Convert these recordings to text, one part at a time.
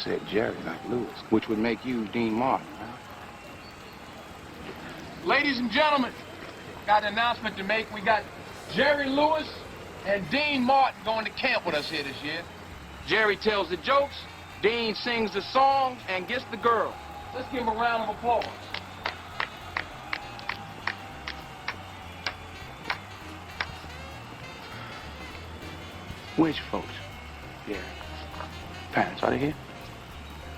said Jerry like Lewis, which would make you Dean Martin, huh? Ladies and gentlemen, got an announcement to make. We got Jerry Lewis and Dean Martin going to camp with us here this year. Jerry tells the jokes, Dean sings the songs, and gets the girl. Let's give him a round of applause. Which folks? Yeah. Parents, are they here?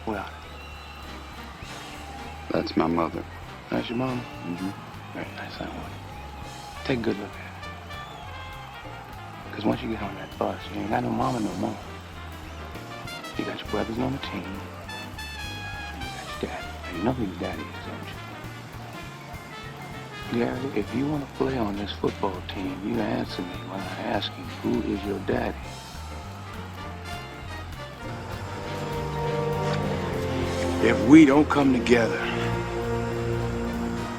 Where are they? That's my mother. That's your mama? Mm-hmm. Very nice, I want it. Take a good look at it. Because once you get on that bus, you ain't got no mama no more. You got your brothers on the team. And you got your daddy. Now, you know who your daddy is, don't you? Gary, if you want to play on this football team, you answer me when I ask you, who is your daddy? If we don't come together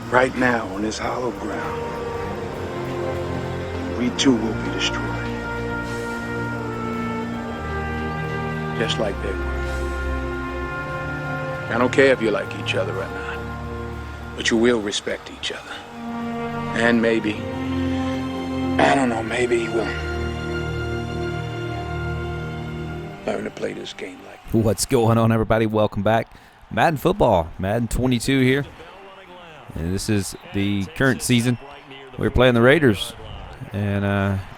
right now on this hollow ground, we too will be destroyed. Just like they were. I don't care if you like each other or not, but you will respect each other. And maybe, I don't know, maybe we'll learn to play this game like. What's going on, everybody? Welcome back. Madden football, Madden 22 here. And this is the current season. We're playing the Raiders. And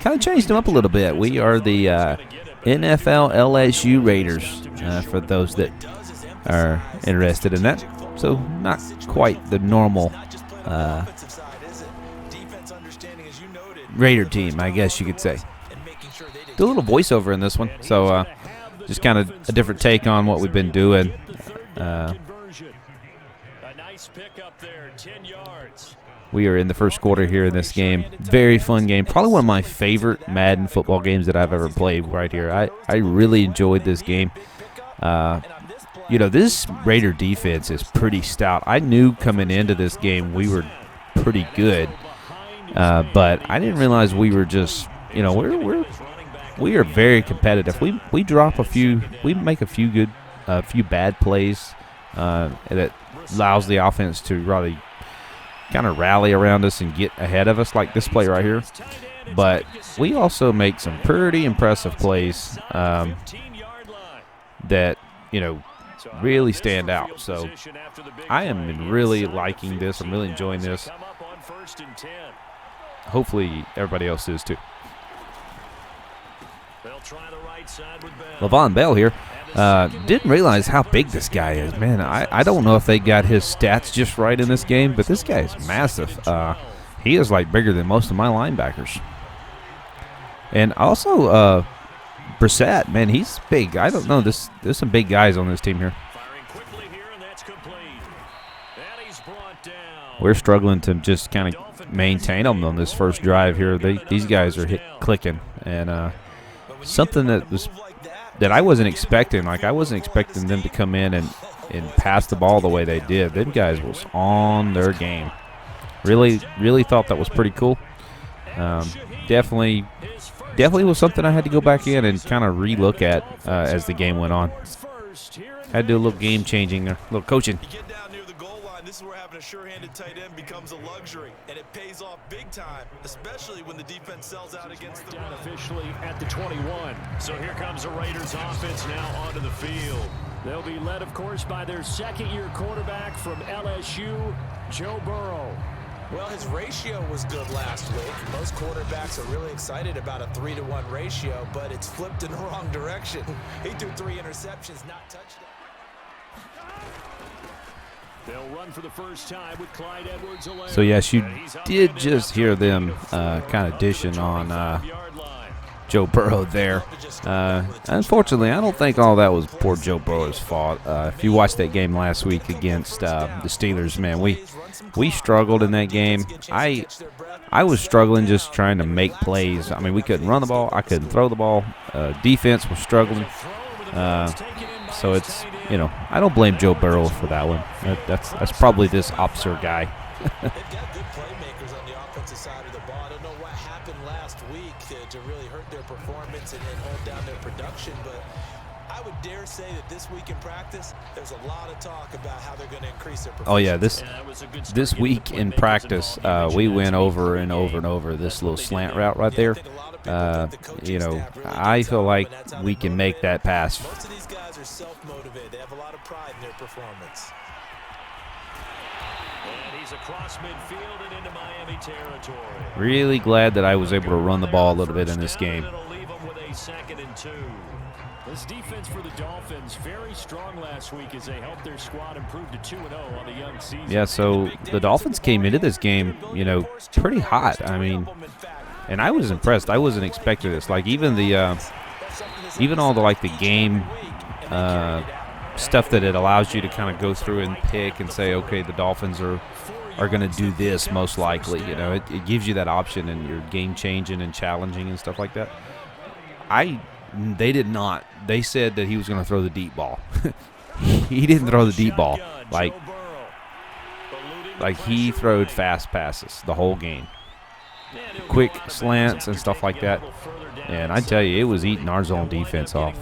kind of changed them up a little bit. We are the NFLSU Raiders, for those that are interested in that. So not quite the normal Raider team, I guess you could say. Do a little voiceover in this one. So just kind of a different take on what we've been doing. We are in the first quarter here in this game. Very fun game. Probably one of my favorite Madden football games that I've ever played right here. I really enjoyed this game. This Raider defense is pretty stout. I knew coming into this game we were pretty good, but I didn't realize we were just, we are very competitive. We drop a few, we make a few bad plays that allows the offense to really kind of rally around us and get ahead of us, like this play right here. But we also make some pretty impressive plays that, really stand out. So I am really liking this. I'm really enjoying this. Hopefully everybody else is too. Le'Veon Bell here. Didn't realize how big this guy is. Man, I don't know if they got his stats just right in this game, but this guy is massive. He is like bigger than most of my linebackers. And also Brissett, man, he's big. I don't know. There's some big guys on this team here. We're struggling to just kind of maintain them on this first drive here. These guys are clicking. And something that I wasn't expecting. Like, I wasn't expecting them to come in and pass the ball the way they did. Them guys was on their game. Really thought that was pretty cool. Definitely was something I had to go back in and kind of relook at as the game went on. Had to do a little game changing, a little coaching. This is where having a sure-handed tight end becomes a luxury, and it pays off big time, especially when the defense sells out against the run. Officially at the 21. So here comes the Raiders offense now onto the field. They'll be led, of course, by their second-year quarterback from LSU, Joe Burrow. Well, his ratio was good last week. Most quarterbacks are really excited about a 3-to-1 ratio, but it's flipped in the wrong direction. He threw 3 interceptions, not touchdowns. They'll run for the first time with Clyde Edwards-Helaire. So, yes, you did just hear them kind of dishing on Joe Burrow there. Unfortunately, I don't think all that was poor Joe Burrow's fault. If you watched that game last week against the Steelers, man, we struggled in that game. I was struggling just trying to make plays. I mean, we couldn't run the ball. I couldn't throw the ball. Defense was struggling. So it's, I don't blame Joe Burrow for that one. That's probably this officer guy. They've got good playmakers on the offensive side of the ball. I don't know what happened last week to really hurt their performance and hold down their production, but I would dare say that this week in practice, there's a lot of talk about how they're going to increase their Oh, yeah, proficiency. this week in practice, we went over and over and over this little slant route right there. You know, I feel like we can make that pass. Most of these guys are self-motivated. They have a lot of pride in their performance. And he's across midfield and into Miami territory. Really glad that I was able to run the ball a little bit in this game. It'll leave him with a 2nd and 2. This defense for the Dolphins very strong last week as they helped their squad improve to 2-0 on the young season. Yeah, so the Dolphins came into this game, you know, pretty hot. I mean, and I was impressed. I wasn't expecting this. Like even all the like the game stuff that it allows you to kind of go through and pick and say, okay, the Dolphins are going to do this most likely. You know, it gives you that option, and you're game changing and challenging and stuff like that. They did not. They said that he was going to throw the deep ball. He didn't throw the deep ball. Like he throwed fast passes the whole game. Quick slants and stuff like that. And I tell you, it was eating our zone defense off.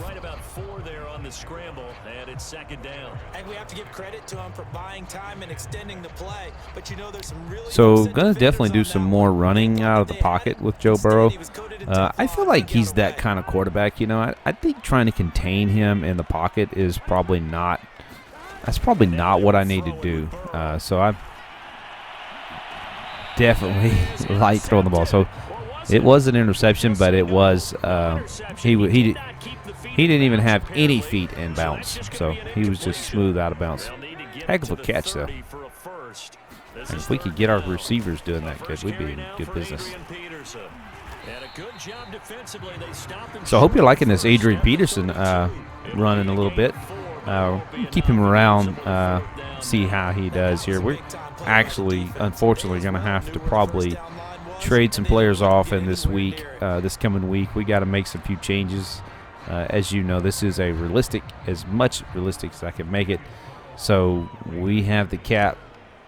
And we have to give credit to him for buying time and extending the play. But you know, there's some really So going to definitely do some more running out of the pocket with Joe Burrow. I feel like he's that kind of quarterback. You know, I think trying to contain him in the pocket is probably not. That's probably not what I need to do. So I definitely like throwing the ball. So it was an interception, but it was he didn't even have any feet in bounds, so he was just smooth out of bounds. Heck of a catch, though. And if we could get our receivers doing that good, we'd be in good business. So I hope you're liking this Adrian Peterson running a little bit. Keep him around, see how he does here. We're actually, unfortunately, going to have to probably trade some players off in this week, this coming week. We got to make some few changes. As you know, this is as much realistic as I can make it. So we have the cap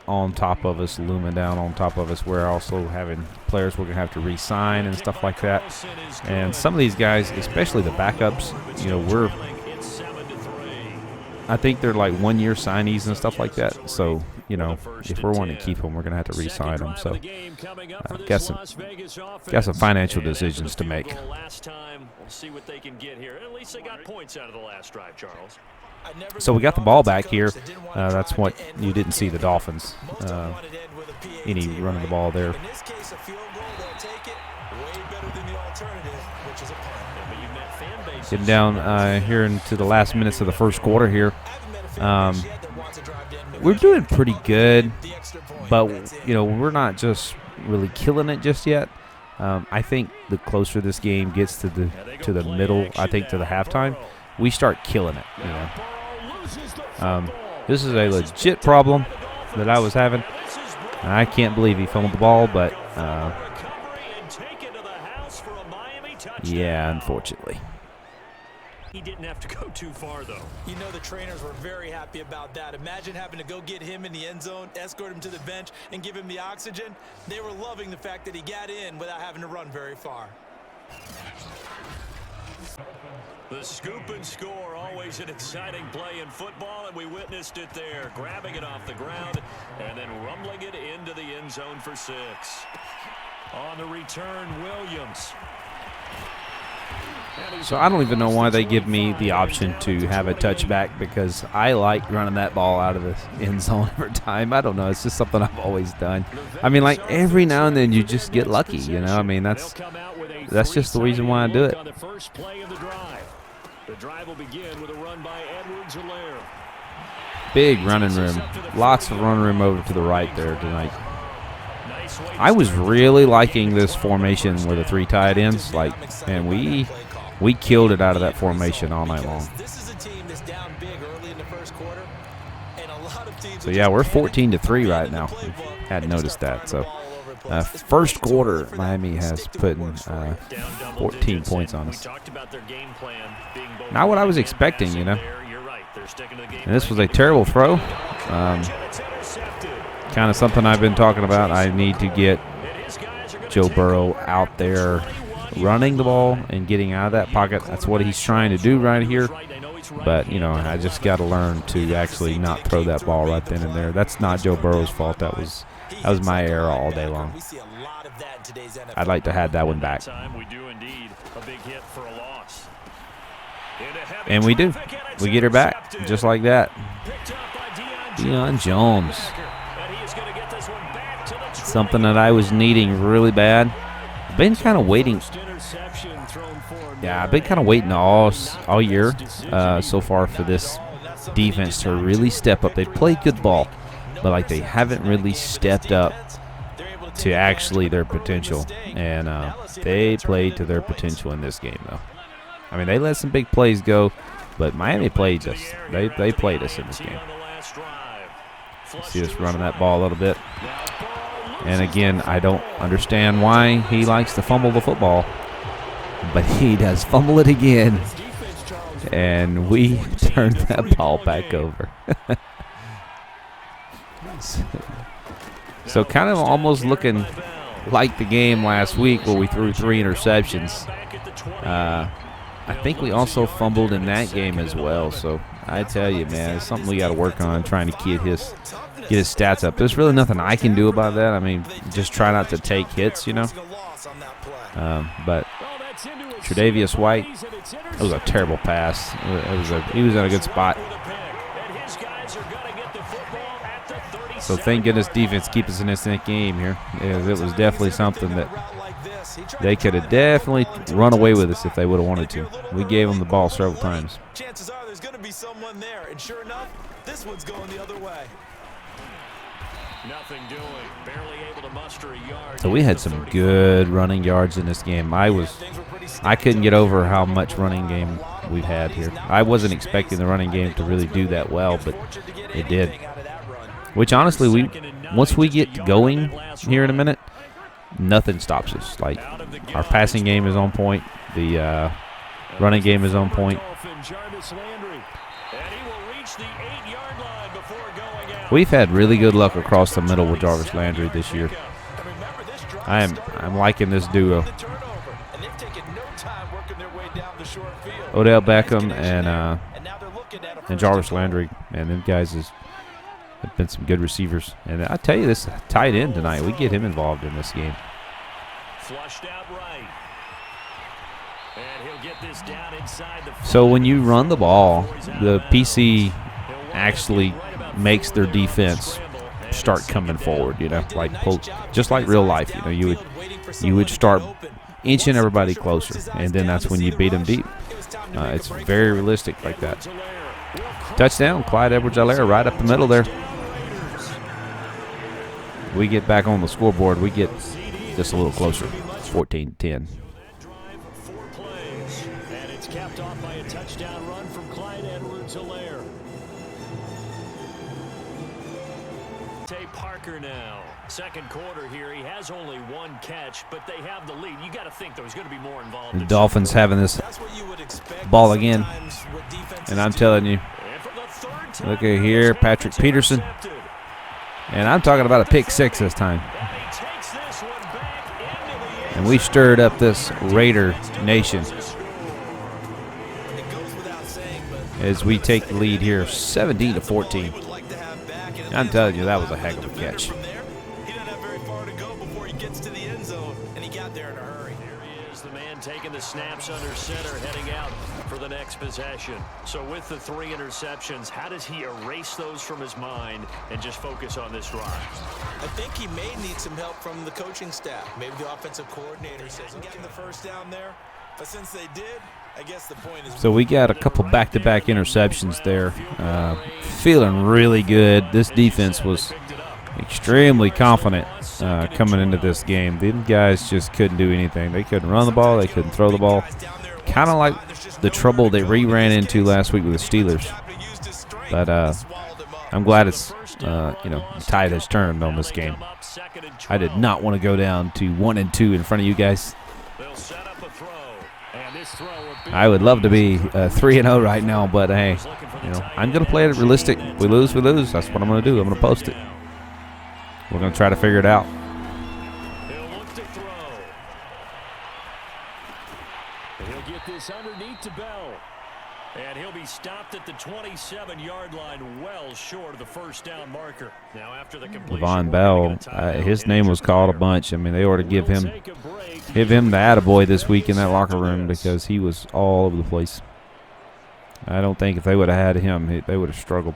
on top of us, looming down on top of us. We're also having players we're going to have to re-sign and stuff like that. And some of these guys, especially the backups, you know, I think they're like 1-year signees and stuff like that. So, you know, if we're wanting to keep them, we're going to have to re-sign them. So, got some financial decisions to make. See what they can get here. At least they got points out of the last drive, Charles. So we got the ball back here. That's what you didn't see the Dolphins. Any running the ball there. In this case, a field goal, they'll take it way better than the alternative, which is a punt. Getting down here into the last minutes of the first quarter here. We're doing pretty good, but you know, we're not just really killing it just yet. I think the closer this game gets to the middle, I think to the halftime, we start killing it. You know, this is a legit problem that I was having. I can't believe he fumbled the ball, but yeah, unfortunately. He didn't have to go too far, though. You know, the trainers were very happy about that. Imagine having to go get him in the end zone, escort him to the bench, and give him the oxygen. They were loving the fact that he got in without having to run very far. The scoop and score, always an exciting play in football, and we witnessed it there, grabbing it off the ground and then rumbling it into the end zone for 6. On the return, Williams. So I don't even know why they give me the option to have a touchback, because I like running that ball out of the end zone every time. I don't know. It's just something I've always done. I mean, like every now and then you just get lucky, you know. I mean, that's just the reason why I do it. The drive will begin with a run by Edwards-Helaire. Big running room. Lots of running room over to the right there tonight. I was really liking this formation with the 3 tight ends. Like, man, we killed it out of that formation all night long. So yeah, we're 14-3 right now. Hadn't noticed that. So first quarter, Miami has put 14 points on us. Not what I was expecting, you know. And this was a terrible throw. Kind of something I've been talking about. I need to get Joe Burrow out there running the ball and getting out of that pocket. That's what he's trying to do right here. But, you know, I just got to learn to actually not throw that ball right then and there. That's not Joe Burrow's fault. That was my error all day long. I'd like to have that one back. And we do. We get her back just like that. Deion Jones. Something that I was needing really bad. I've been kind of waiting. Yeah, I've been kind of waiting all year so far for this defense to really step up. They've played good ball, but like they haven't really stepped up to actually their potential. And they played to their potential in this game, though. I mean, they let some big plays go, but Miami played us. They played us in this game. See us running that ball a little bit. And again, I don't understand why he likes to fumble the football, but he does fumble it again. And we turned that ball back over. So kind of almost looking like the game last week where we threw 3 interceptions. I think we also fumbled in that game as well. So I tell you, man, it's something we got to work on, trying to get his stats up. There's really nothing I can do about that. I mean, just try not to take hits, you know. But Tre'Davious White, that was a terrible pass. He was in a good spot. So thank goodness defense keep us in this game here. It was definitely something that they could have definitely run away with us if they would have wanted to. We gave them the ball several times. Chances are there's going to be someone there, and sure enough, this one's going the other way. Nothing doing. Barely able to muster a yard. So we had some good running yards in this game. I couldn't get over how much running game we've had here. I wasn't expecting the running game to really do that well, but it did. Which honestly, once we get going here in a minute, nothing stops us. Like, our passing game is on point. The running game is on point. We've had really good luck across the middle with Jarvis Landry this year. I'm liking this duo. Odell Beckham and Jarvis Landry, and them guys have been some good receivers. And I tell you, this tight end tonight, we get him involved in this game. Flushed out right. And he'll get this down inside the. So when you run the ball, the PC actually makes their defense start coming forward, you know, like just like real life. You know, you would start inching everybody closer, and then that's when you beat them deep. It's very realistic like that. Touchdown, Clyde Edwards-Helaire, right up the middle there. We get back on the scoreboard. We get just a little closer. It's 14-10. Four plays, and it's capped off by a touchdown run from Clyde Edwards-Helaire. Tay Parker now. Second quarter here. He has only one catch, but they have the lead. You got to think there's going to be more involved. The Dolphins having this ball again. And I'm telling you, look at here, Patrick Peterson. And I'm talking about a pick six this time. And we stirred up this Raider nation as we take the lead here, 17-14. I'm telling you, that was a heck of a catch. He didn't have very far to go before he gets to the end zone, and he got there in a hurry. There he is, the man taking the snaps under center, heading out for the next possession. So with the 3 interceptions, how does he erase those from his mind and just focus on this drive? I think he may need some help from the coaching staff. Maybe the offensive coordinator says, I'm getting the first down there. But since they did, I guess the point is. So we got a couple back-to-back interceptions there. Feeling really good. This defense was extremely confident coming into this game. These guys just couldn't do anything. They couldn't run the ball. They couldn't throw the ball. Kind of like the trouble they ran into last week with the Steelers. But I'm glad it's, the tide has turned on this game. I did not want to go down to 1-2 in front of you guys. I would love to be 3-0 right now, but hey, I'm going to play it realistic. We lose, we lose. That's what I'm going to do. I'm going to post it. We're going to try to figure it out. He'll look to throw. He'll get this underneath to Bell. And he'll be he stopped at the 27-yard line, well short of the first down marker. Now after the completion, Levon Bell, his name was called a bunch. I mean, they ought to give him the attaboy this week in that locker room because he was all over the place. I don't think if they would have had him, they would have struggled.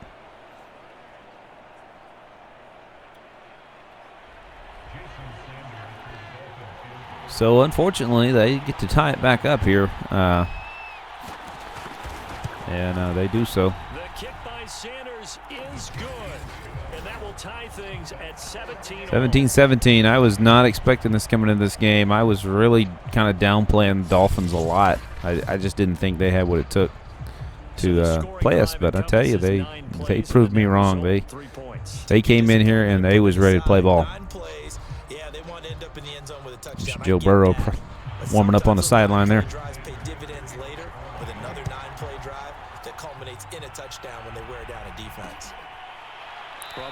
So, unfortunately, they get to tie it back up here, and they do so. The kick by Sanders is good, and that will tie things at 17. 17-17. I was not expecting this coming into this game. I was really kind of downplaying the Dolphins a lot. I just didn't think they had what it took to play us, but I tell you, they proved me wrong. They came in here and they was ready to play ball. Joe Burrow warming up on the sideline there.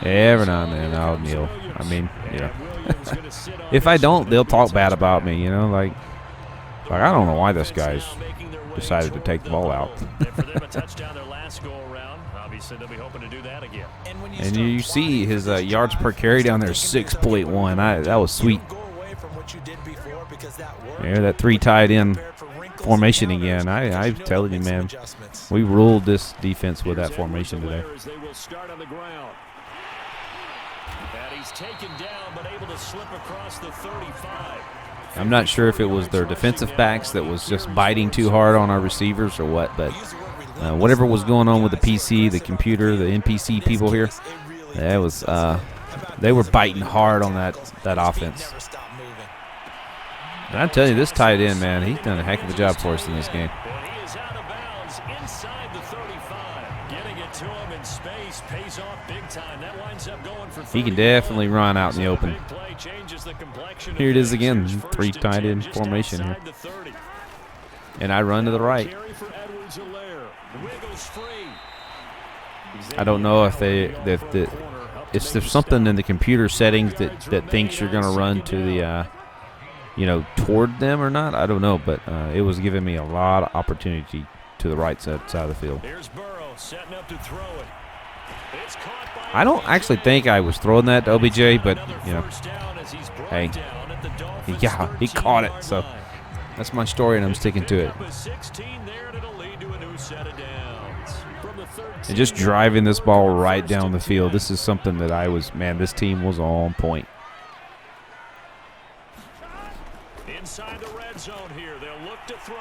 Every now and then I'll kneel. I mean, you know, if I don't, they'll talk bad about me. You know, like I don't know why this guy's decided to take the ball out. And you see his yards per carry down there, 6.1. That was sweet. Yeah, that 3 tight end formation again. I'm telling you, man, we ruled this defense with that formation today. I'm not sure if it was their defensive backs that was just biting too hard on our receivers or what, but whatever was going on with the PC, the computer, the NPC people here, that was they were biting hard on that offense. And I tell you, this tight end, man, he's done a heck of a job for us in this game. He is out of bounds inside the 35. Getting it to him in space pays off big time. That winds up going for 30. He can definitely run out in the open. Here it is again, 3 tight end formation here. And I run to the right. I don't know if if there's something in the computer settings that thinks you're going to run to the toward them or not. I don't know, but it was giving me a lot of opportunity to the right side of the field. Here's Burrow setting up to throw it. It's caught by I don't actually think I was throwing that to OBJ, but hey, he caught it. So that's my story, and I'm sticking to it. And just driving this ball right down the field. This is something that this team was on point. Inside the red zone here, they'll look to throw.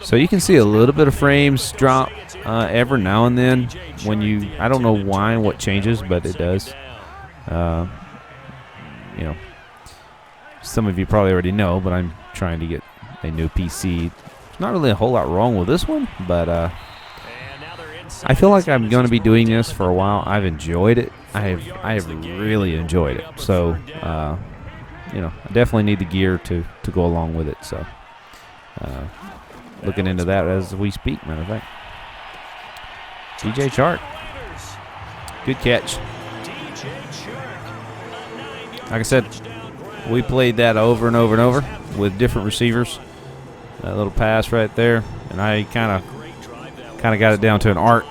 So you can see a little bit of frames drop every now and then when I don't know why and what changes, but it does. Some of you probably already know, but I'm trying to get a new PC. There's not really a whole lot wrong with this one, but I feel like I'm going to be doing this for a while. I've enjoyed it. I have really enjoyed it. So, I definitely need the gear to go along with it. So, looking into that as we speak, matter of fact. DJ Chark. Good catch. Like I said, we played that over and over and over with different receivers. That little pass right there, and I kind of got it down to an art.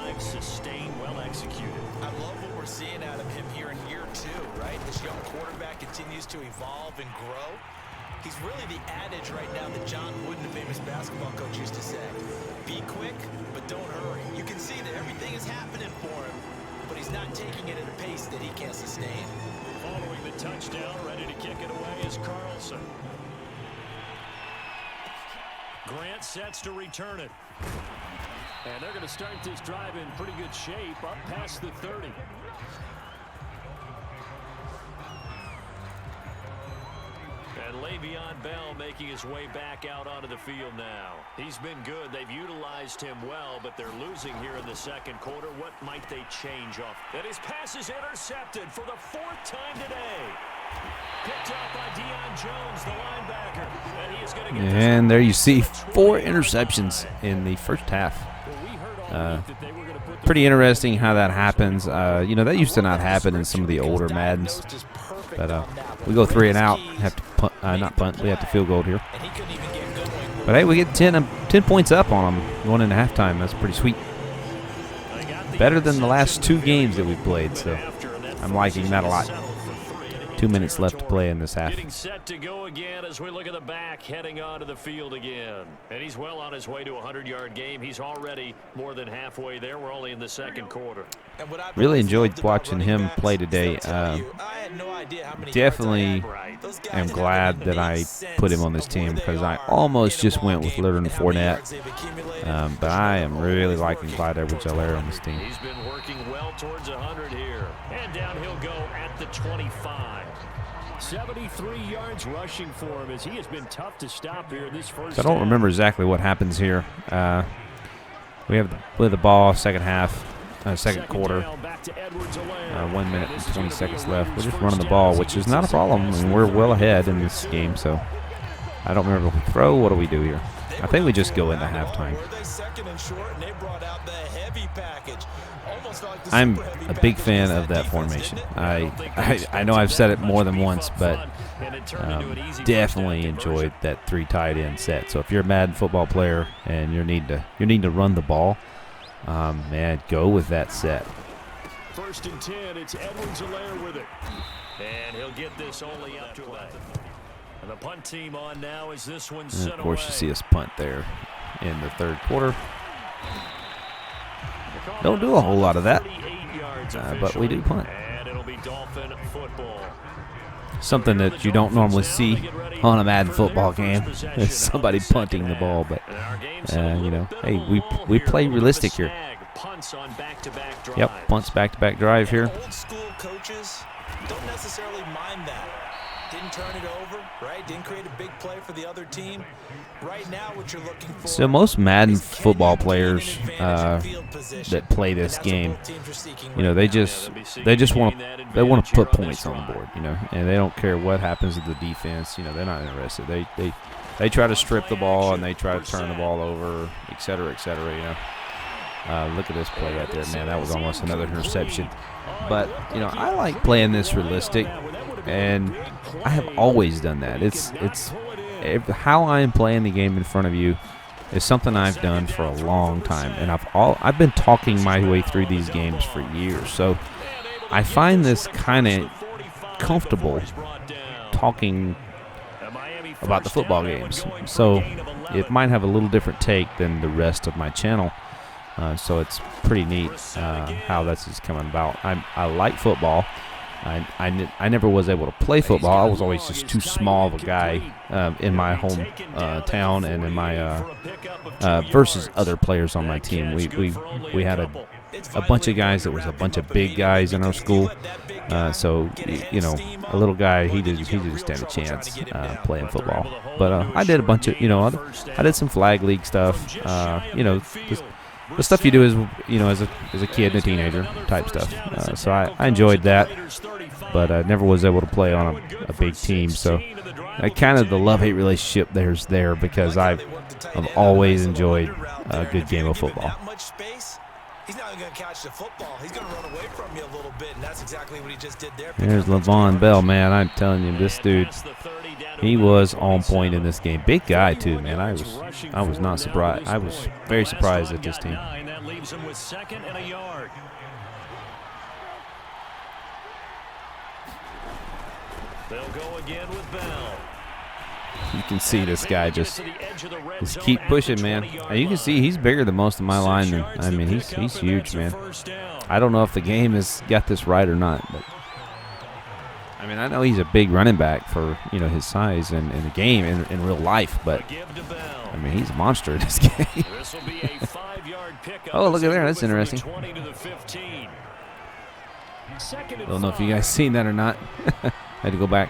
Grant sets to return it. And they're going to start this drive in pretty good shape up past the 30. And Le'Veon Bell making his way back out onto the field now. He's been good. They've utilized him well, but they're losing here in the second quarter. What might they change off? And his pass is intercepted for the 4th time today. Picked up by Deion Jones, the linebacker. And he is going to get and there you see 4 interceptions in the first half. Pretty interesting how that happens. That used to not happen in some of the older Maddens. But we go 3 and out. Have to punt, not punt. We have to field goal here. But hey, we get 10 points up on them going into halftime. That's pretty sweet. Better than the last 2 games that we've played, so I'm liking that a lot. 2 minutes left to play in this half. Getting set to go again as we look at the back heading onto the field again. And he's well on his way to a 100-yard game. He's already more than halfway there. We're only in the second quarter. Really enjoyed watching him play today. Definitely am glad that I put him on this team because I almost just went with Leonard Fournette. But I am really liking Clyde Edwards-Helaire on this team. He's been working well towards 100 here. And down he'll go at the 25. 73 yards rushing for him as he has been tough to stop here this first So I don't remember exactly what happens here. We have the ball second half, second quarter. 1 minute and 20 seconds left. We're just running the ball, which is not a problem. I mean, we're well ahead in this game, so I don't remember if we throw. What do we do here? I think we just go into halftime. I'm a big fan of that formation. I know I've said it more than once, but definitely enjoyed that 3 tight end set. So if you're a Madden football player and you need to run the ball, man, go with that set. 1st and 10, it's Edwards-Helaire with it. And he'll get this only up to 11. And the punt team on now as this one set away. Of course, you see us punt there in the third quarter. Don't do a whole lot of that, but we do punt. And it'll be Dolphin football. Something that you don't normally see on a Madden football game is somebody punting the ball. But, you know, hey, we play realistic here. Yep, punts back-to-back drive here. Old school coaches don't necessarily mind that. Didn't turn it over, right? Didn't create a big play for the other team. Right now, what you're looking for. So most Madden football players that play this game, you know, they just want to put points on the board, you know, and they don't care what happens to the defense. You know, they're not interested. They try to strip the ball and they try to turn the ball over, et cetera, you know. Look at this play right there, man. That was almost another interception. But, you know, I like playing this realistic, and I have always done that. It's how I am playing the game in front of you is something I've done for a long time, and I've been talking my way through these games for years. So I find this kind of comfortable talking about the football games. So it might have a little different take than the rest of my channel. So it's pretty neat how this is coming about. I like football. I never was able to play football. I was always just too small of a guy in my home town and in my versus other players on my team. We had a bunch of guys that was a bunch of big guys in our school. So you know, a little guy he didn't stand a chance playing football. But I did a bunch of, you know, I did some flag league stuff. You know, the stuff you do is, you know, as a kid and a teenager type stuff. So I enjoyed that, but I never was able to play on a big team. So kind of the love-hate relationship there's there because I've always enjoyed a good game of football. He's not going to catch the football. He's going to run away from you a little bit, and that's exactly what he just did there. There's Levon Bell, man. I'm telling you, this dude, he was on point in this game. Big guy too, man. I was not surprised. I was very surprised at this team. That leaves him with 2nd and a yard. They'll go again with Bell. You can see this guy just keep pushing, man. And you can see he's bigger than most of my linemen. I mean, he's huge, man. I don't know if the game has got this right or not, but I mean, I know he's a big running back for, you know, his size in the game in real life, but I mean, he's a monster in this game. Oh, look at there. That's interesting. I don't know if you guys seen that or not. I had to go back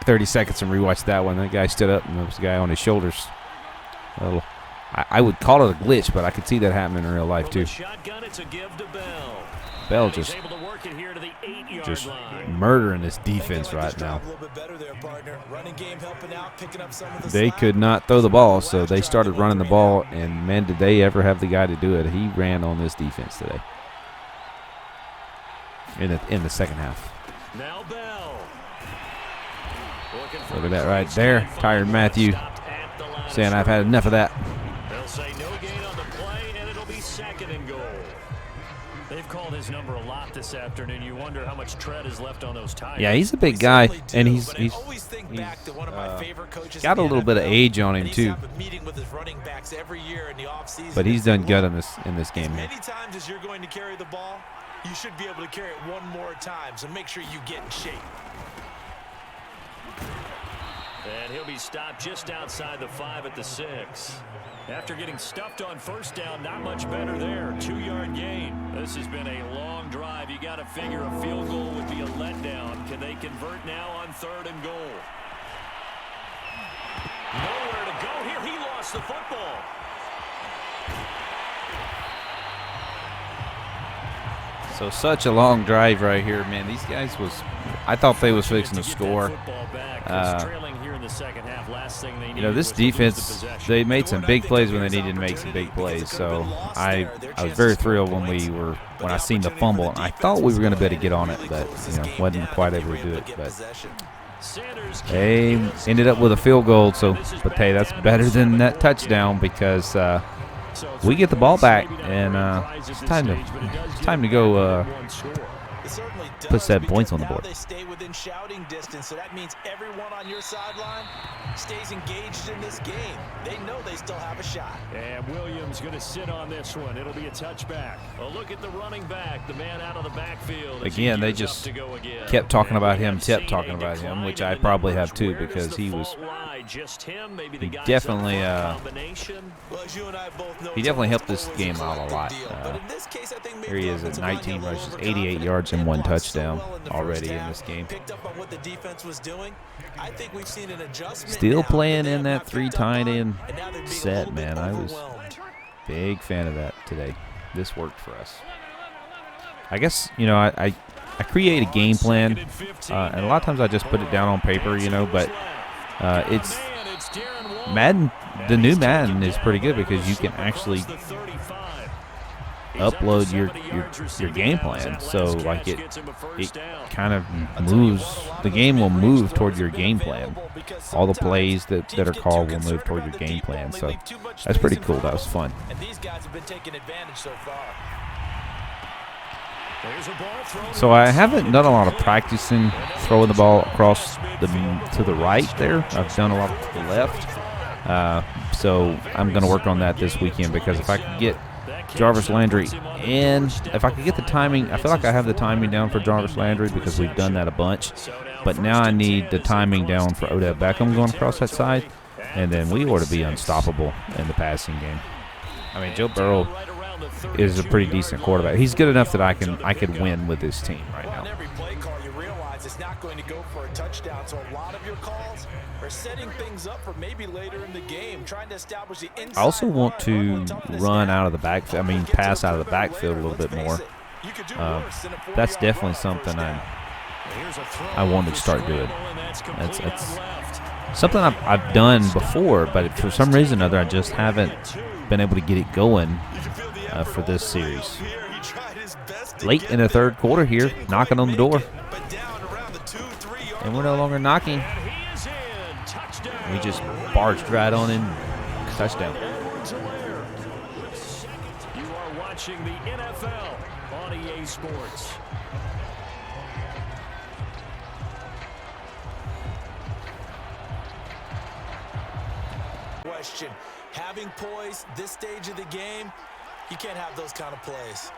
30 seconds and rewatch that one. That guy stood up and there was a guy on his shoulders. Well, I would call it a glitch, but I could see that happening in real life too. Bell just murdering this defense right now. They could not throw the ball, so they started running the ball, and man, did they ever have the guy to do it. He ran on this defense today in the second half. Now Bell. Look at that right there. Tyrann Mathieu saying I've had enough of that. They'll say no gain on the play, and it'll be 2nd and goal. They've called his number a lot this afternoon. You wonder how much tread is left on those tires. Yeah, he's a big guy, and he's got a little bit of age on him too. But he's done good in this game. As many times as you're going to carry the ball, you should be able to carry it one more time. So make sure you get in shape. And he'll be stopped just outside the 5 at the 6. After getting stuffed on 1st down, not much better there. 2-yard gain. This has been a long drive. You got to figure a field goal would be a letdown. Can they convert now on 3rd and goal? Nowhere to go here. He lost the football. So such a long drive right here, man. These guys I thought they was fixing to score. You know, this defense, they made some big plays when they needed to make some big plays. So I was very thrilled when I seen the fumble. I thought we were going to be able to get on it, but wasn't quite able to do it. But they ended up with a field goal. But hey, that's better than that touchdown because we get the ball back, and it's time to go put 7 points on the board. They stay within shouting distance, so that means everyone on your sideline stays engaged in this game. They know they still have a shot. And Williams going to sit on this one. It'll be a touchback. A look at the running back, the man out of the backfield. Again, they just kept talking about him, which I probably have too, because he definitely helped this game out a lot. Here he is at 19 rushes, 88 yards and 1 touchdown already in this game. Still playing in that 3 tight end set, man. I was a big fan of that today. This worked for us. I guess, I create a game plan, and a lot of times I just put it down on paper, but it's Madden. The new Madden is pretty good because you can actually upload your game plan, so like it kind of moves. The game will move toward your game plan. All the plays that are called will move toward your game plan. So that's pretty cool. That was fun. And these guys have been taking advantage so far. So I haven't done a lot of practicing throwing the ball across to the right there. I've done a lot to the left. So I'm going to work on that this weekend, because if I could get Jarvis Landry in, if I could get the timing, I feel like I have the timing down for Jarvis Landry because we've done that a bunch. But now I need the timing down for Odell Beckham going across that side, and then we ought to be unstoppable in the passing game. I mean, Joe Burrow is a pretty decent quarterback. He's good enough that I could win with this team right now. Every play call, you realize it's not going to go for a touchdown. So a lot of your calls are setting things up for maybe later in the game, trying to establish the inside. I also want to run out of the backfield. I mean, pass out of the backfield a little bit more. That's definitely something I want to start doing. It's something I've done before, but for some reason or other, I just haven't been able to get it going for this series. Late in the third quarter here, knocking on the door. And we're no longer knocking. We just barged right on in. Touchdown. You are watching the NFL on EA Sports. Question. Having poise this stage of the game, you can't have those kind of plays.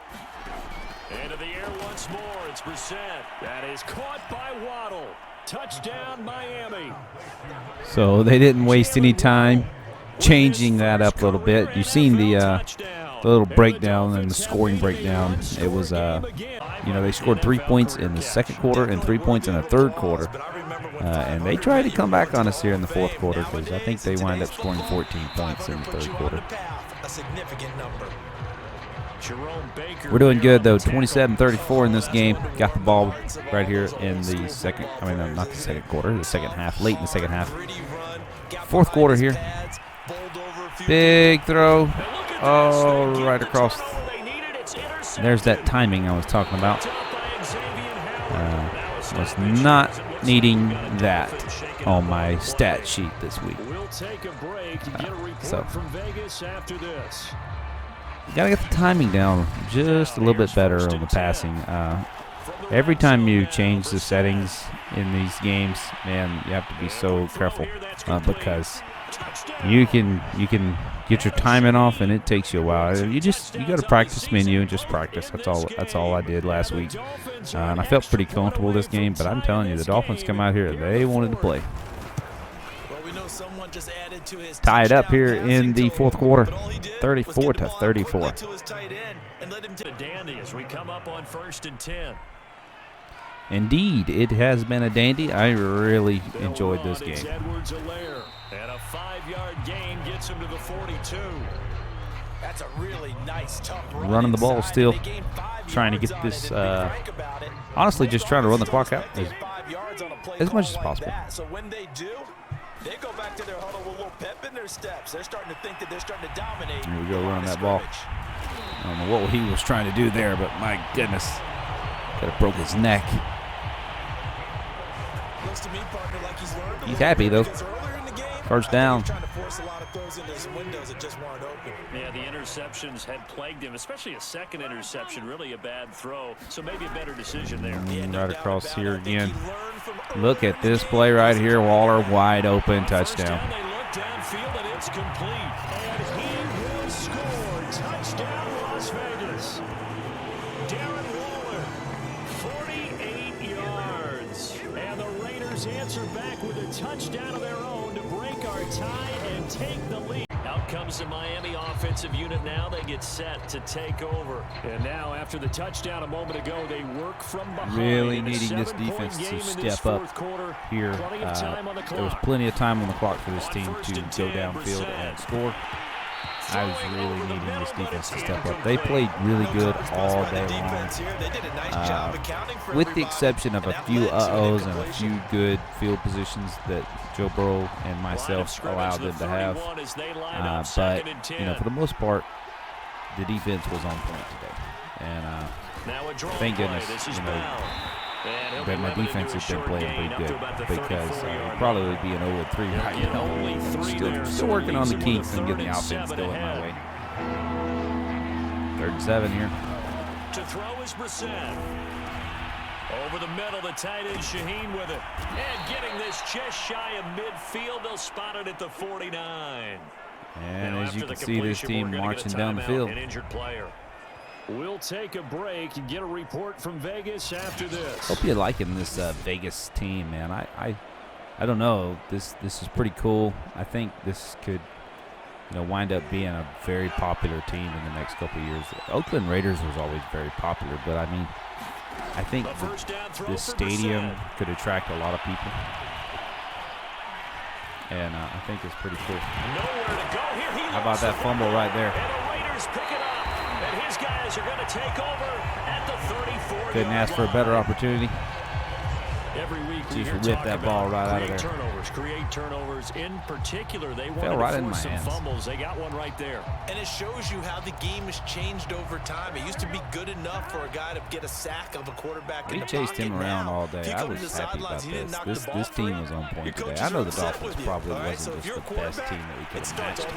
Into the air once more. It's Brissett. That is caught by Waddle. Touchdown, Miami. So they didn't waste any time changing that up a little bit. You've seen the little breakdown and the scoring breakdown. It was, they scored 3 points in the second quarter and 3 points in the third quarter. And they tried to come back on us here in the fourth quarter, because I think they wind up scoring 14 points in the third quarter. A significant number. We're doing good, though. 27-34 in this game. Got the ball right here in the second. I mean, not the second quarter. The second half. Late in the second half. Fourth quarter here. Big throw. Oh, right across. There's that timing I was talking about. Was not needing that on my stat sheet this week. So gotta get the timing down just a little bit better on the passing. Every time you change the settings in these games, man, you have to be so careful because you can get your timing off, and it takes you a while. You got to practice menu and just practice. That's all I did last week, and I felt pretty comfortable this game. But I'm telling you, the Dolphins come out here, they wanted to play. Tie it up here in the fourth quarter, 34-34. Dandy as we come up on 1st and 10. Indeed, it has been a dandy. I really enjoyed this game. And a 5-yard gain gets him to the 42. That's a really nice, tough run running the ball inside. still, trying to get this, honestly, just trying to run the clock out as much as possible. So when they do, they go back to their huddle with a little pep in their steps. They're starting to think that they're starting to dominate. Here we go, running that ball. I don't know what he was trying to do there, but my goodness, could have broke his neck. Looks to me, partner, like he's learned. He's happy though. First down. Yeah, the interceptions had plagued him, especially a second interception, really a bad throw. So maybe a better decision there. Right across here again. Look at this play right here. Waller wide open, touchdown. They look downfield and it's complete. And he will score. Touchdown, Las Vegas. Darren Waller, 48 yards. And the Raiders answer back with a touchdown of their own to break our tie and take the lead. Out comes the Miami offensive unit now. They get set to take over. And now, after the touchdown a moment ago, they work from behind. Really needing this defense to step up here. There was plenty of time on the clock for this team to go downfield and score. I was really needing this defense to step up. They played really good all day long, with the exception of a few uh-ohs and a few good field positions that Joe Burrow and myself allowed them to have. But, for the most part, the defense was on point today. And thank goodness, that my defense has been playing pretty good, because we'd probably be an 0-3 right now. Still working on the kinks and getting the offense still in my way. 3rd and 7 here. To throw is Brissett. Over the middle, the tight end Shaheen with it. And getting this just shy of midfield, they'll spot it at the 49. And as you can see, this team marching down the field. An injured player. We'll take a break and get a report from Vegas after this. Hope you're liking this Vegas team, man. I don't know. This is pretty cool. I think this could, wind up being a very popular team in the next couple of years. The Oakland Raiders was always very popular, but I think this stadium could attract a lot of people. And I think it's pretty cool. How about that fumble right there? And the Raiders pick it up. And his guys are going to take over at the 34. Couldn't ask for a better opportunity. Every week just whip that ball right out of there. Create turnovers. In particular, they fell right in my hands. Fumbles. They got one right there. And it shows you how the game has changed over time. It used to be good enough for a guy to get a sack of a quarterback. We chased him around all day. I was happy about this. This team was on point today. I know the Dolphins probably wasn't just the best team that we could have matched.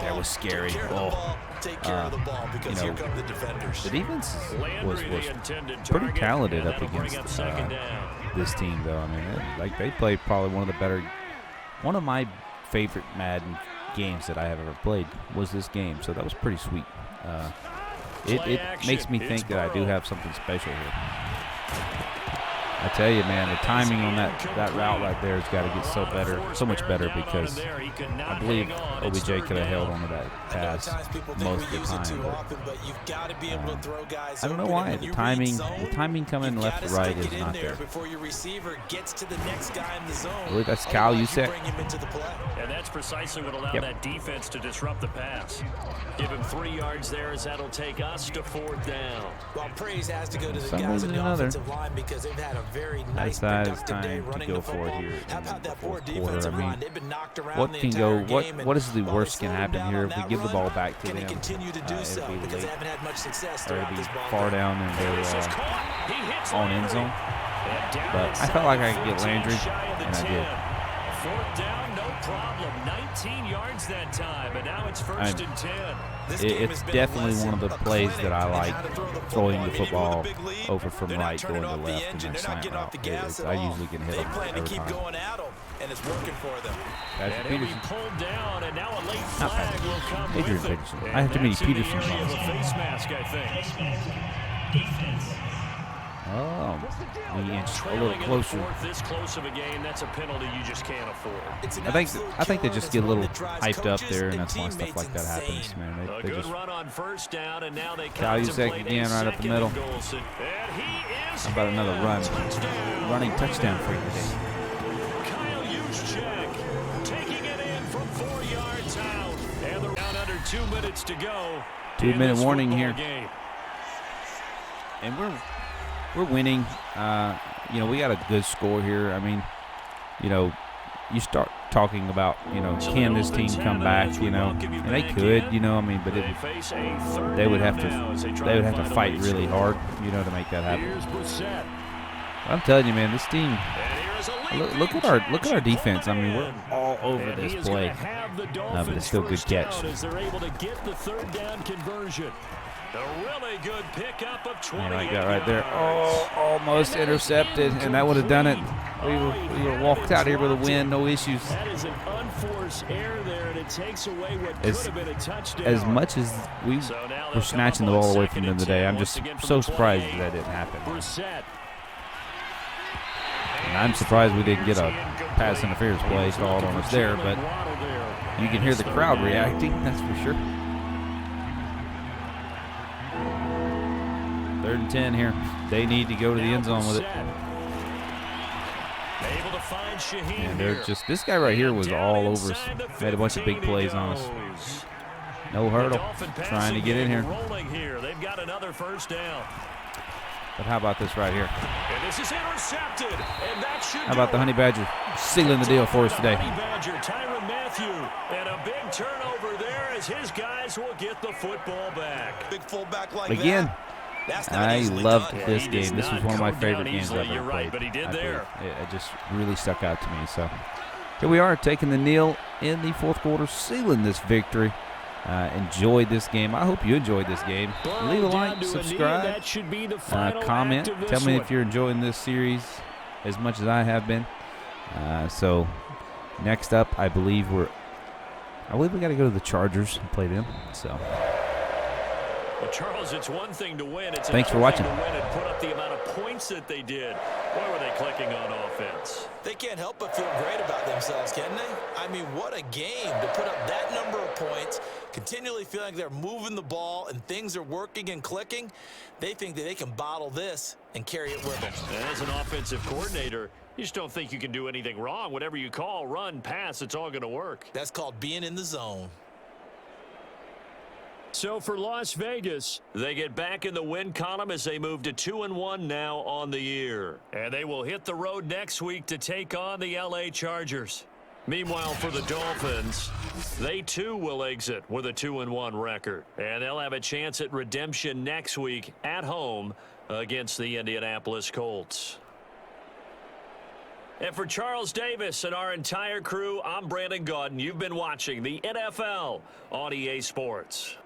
That was scary. Take care of the ball, because here come the defenders. The defense was pretty talented up against this team, though. They played probably one of my favorite Madden games that I have ever played was this game. So that was pretty sweet. It makes me think that I do have something special here. I tell you, man, the timing on that route right there has got to get so much better, because I believe OBJ could have held onto that pass most of the time. But I don't know why the timing coming left to right is not there. I believe that's Kyle Juszczyk. And that's precisely what allowed that defense to disrupt the pass. Give him 3 yards there, as that'll take us to 4th down. Well, praise has to go to the guys on the offensive line, because they've had a very nice productive day running the football. How about that poor defensive line? They've been knocked around. What can go? What is the worst can happen here if we give the ball back to them? It'll be late, or it'll be far down in their own end zone. But I felt like I could get Landry, and I did. 4th down, no problem. 19 yards that time, and now it's 1st and 10. It's definitely one of the plays that I like, throwing the football over from right, going to left, and then slant route. I usually can hit them every time. And it's working for them. That's Peterson. Pulled down, and now a late flag will come Adrian with it. Peterson. I have too many Petersons on The this. face mask, I think. Oh, we inched a little closer. This close of a game, that's a penalty you just can't afford. I think they just get a little hyped up there, and that's why stuff like that happens, man. A They good just run on 1st down, and now they Cahuzac again right up the middle. How about another running touchdown for you today? Kyle Juszczyk taking it in from 4 yards out, and they're down under 2 minutes to go. 2-minute warning here, and we're winning. You know, we got a good score here. I mean, you know, you start talking about, you know, can this team come back? You know, and they could. You know, I mean, but they would have to fight really hard, you know, to make that happen. I'm telling you, man, this team. Look at our defense. I mean, we're all over this play, but it's still a good catch. They're able to get the 3rd down conversion. A really good pickup of 20. And I got right there. Oh, almost intercepted, and that would have done it. We were walked out here with a win, no issues. That is an unforced error there, and it takes away what could have been a touchdown. As much as we were snatching the ball away from them today, I'm just so surprised that didn't happen. And I'm surprised we didn't get a pass interference play called on us there, but you can hear the crowd reacting, that's for sure. 3rd and 10 here. They need to go to the end zone with it. And they're just, this guy right here was all over us. Made a bunch of big plays on us. No hurdle. Trying to get in here. They've got another 1st down. But how about this right here? And this is intercepted. And that should how about the Honey Badger sealing the deal for us today? Honey Badger, Tyrann Mathieu, and a big turnover there as his guys will get the football back. Big fullback like again. That. I loved this game. This was one of my favorite games I've ever You're right, played. but he did there. It just really stuck out to me. So here we are, taking the kneel in the 4th quarter, sealing this victory. Enjoyed this game. I hope you enjoyed this game. Leave a like, subscribe, comment. Tell me if you're enjoying this series as much as I have been. So next up, I believe we got to go to the Chargers and play them. So. Well, Charles, it's one thing to win. It's Thanks for watching. To win and put up the amount of points that they did. Why were they clicking on offense? They can't help but feel great about themselves, can they? I mean, what a game to put up that number of points, continually feeling like they're moving the ball and things are working and clicking. They think that they can bottle this and carry it with them. And as an offensive coordinator, you just don't think you can do anything wrong. Whatever you call, run, pass, it's all going to work. That's called being in the zone. So for Las Vegas, they get back in the win column as they move to 2-1 now on the year. And they will hit the road next week to take on the LA Chargers. Meanwhile, for the Dolphins, they too will exit with a 2-1 record. And they'll have a chance at redemption next week at home against the Indianapolis Colts. And for Charles Davis and our entire crew, I'm Brandon Gaudin. You've been watching the NFL on EA Sports.